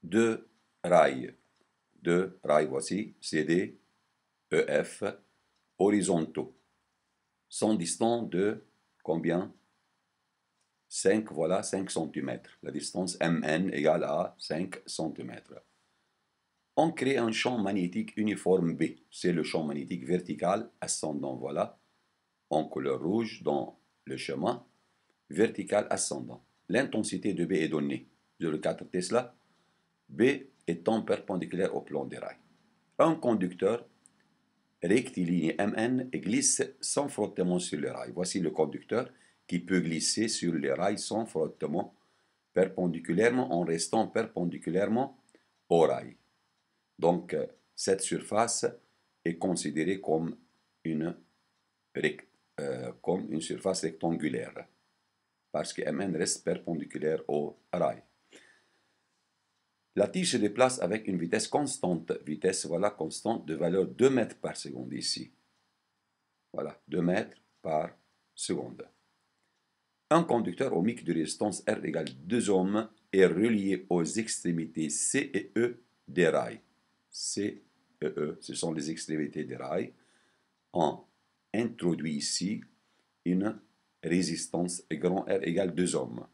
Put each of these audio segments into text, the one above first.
deux rails. Deux rails, voici, CD, EF, horizontaux, sont distants de combien? 5, voilà, 5 cm. La distance MN égale à 5 cm. On crée un champ magnétique uniforme B. C'est le champ magnétique vertical ascendant, voilà, en couleur rouge dans le schéma, vertical ascendant. L'intensité de B est donnée, 0,4 Tesla, B étant perpendiculaire au plan des rails. Un conducteur rectiligne MN glisse sans frottement sur les rails. Voici le conducteur qui peut glisser sur les rails sans frottement perpendiculairement en restant perpendiculairement au rail. Donc, cette surface est considérée comme une surface rectangulaire parce que MN reste perpendiculaire au rail. La tige se déplace avec une vitesse constante, voilà, constante de valeur 2 mètres par seconde ici. Voilà, 2 mètres par seconde. Un conducteur ohmique de résistance R égale 2 ohms est relié aux extrémités C et E des rails. C et E, ce sont les extrémités des rails. On introduit ici une résistance grand R égale 2 ohms.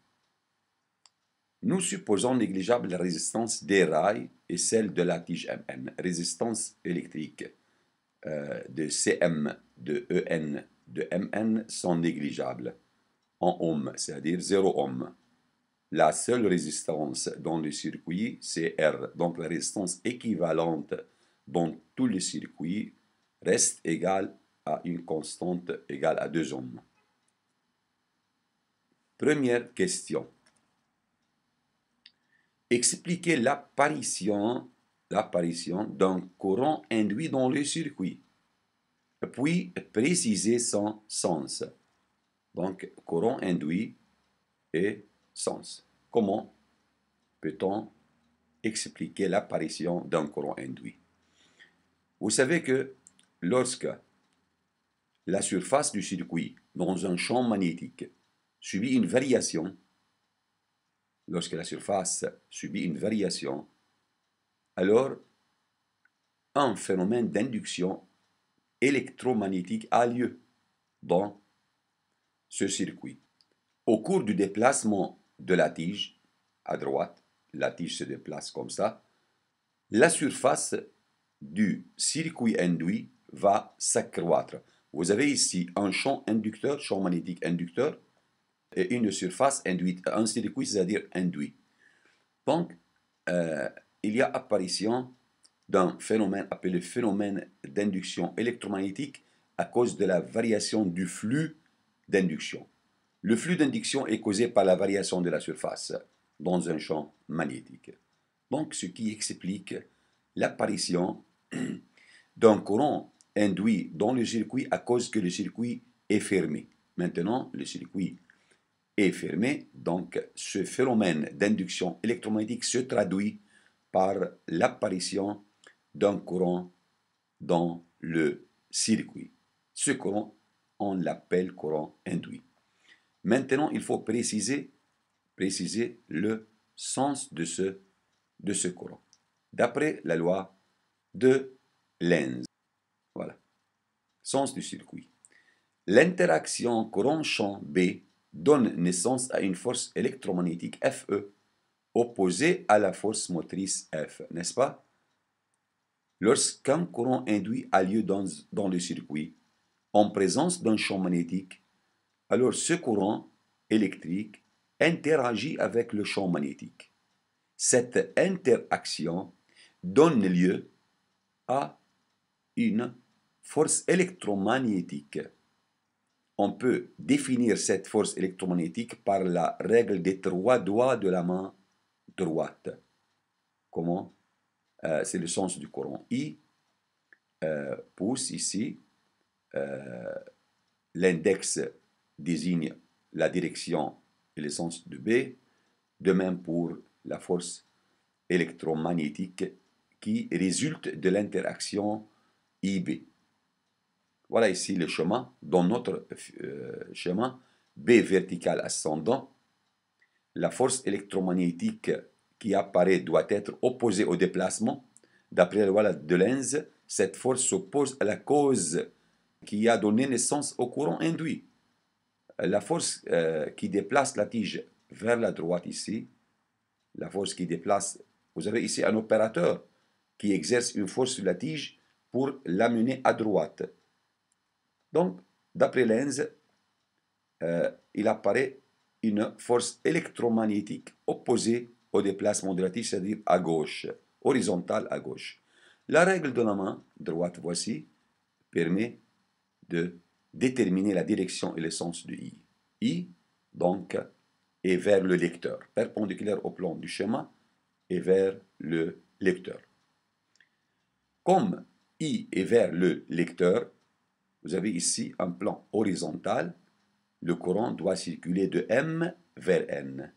Nous supposons négligeable la résistance des rails et celle de la tige MN. Résistance électrique de CM, de EN, de MN sont négligeables en ohms, c'est-à-dire 0 ohm. La seule résistance dans le circuit, c'est R. Donc la résistance équivalente dans tous les circuits reste égale à une constante égale à 2 ohms. Première question. Expliquez l'apparition d'un courant induit dans le circuit, puis précisez son sens. Donc, courant induit et sens. Comment peut-on expliquer l'apparition d'un courant induit? Vous savez que lorsque la surface du circuit dans un champ magnétique subit une variation, lorsque la surface subit une variation, alors un phénomène d'induction électromagnétique a lieu dans ce circuit. Au cours du déplacement de la tige, à droite, la tige se déplace comme ça, la surface du circuit induit va s'accroître. Vous avez ici un champ inducteur, champ magnétique inducteur, et une surface induite, un circuit, c'est-à-dire induit. Donc, il y a apparition d'un phénomène appelé phénomène d'induction électromagnétique à cause de la variation du flux d'induction. Le flux d'induction est causé par la variation de la surface dans un champ magnétique. Donc, ce qui explique l'apparition d'un courant induit dans le circuit à cause que le circuit est fermé. Maintenant, le circuit est fermé, donc ce phénomène d'induction électromagnétique se traduit par l'apparition d'un courant dans le circuit. Ce courant, on l'appelle courant induit. Maintenant, il faut préciser le sens de ce courant. D'après la loi de Lenz. Voilà. Sens du circuit. L'interaction courant-champ B donne naissance à une force électromagnétique Fe opposée à la force motrice F, n'est-ce pas? Lorsqu'un courant induit a lieu dans le circuit, en présence d'un champ magnétique, alors ce courant électrique interagit avec le champ magnétique. Cette interaction donne lieu à une force électromagnétique. On peut définir cette force électromagnétique par la règle des 3 doigts de la main droite. Comment? C'est le sens du courant. I pousse ici. L'index désigne la direction et le sens de B. De même pour la force électromagnétique qui résulte de l'interaction IB. Voilà ici le schéma. Dans notre schéma, B vertical ascendant, la force électromagnétique qui apparaît doit être opposée au déplacement. D'après la loi de Lenz, cette force s'oppose à la cause qui a donné naissance au courant induit. La force qui déplace la tige vers la droite ici, la force qui déplace, vous avez ici un opérateur qui exerce une force sur la tige pour l'amener à droite. Donc, d'après Lenz, il apparaît une force électromagnétique opposée au déplacement de la tige, c'est-à-dire à gauche, horizontale à gauche. La règle de la main droite, voici, permet de déterminer la direction et le sens de I. I, donc, est vers le lecteur, perpendiculaire au plan du schéma et vers le lecteur. Comme I est vers le lecteur, vous avez ici un plan horizontal. Le courant doit circuler de M vers N.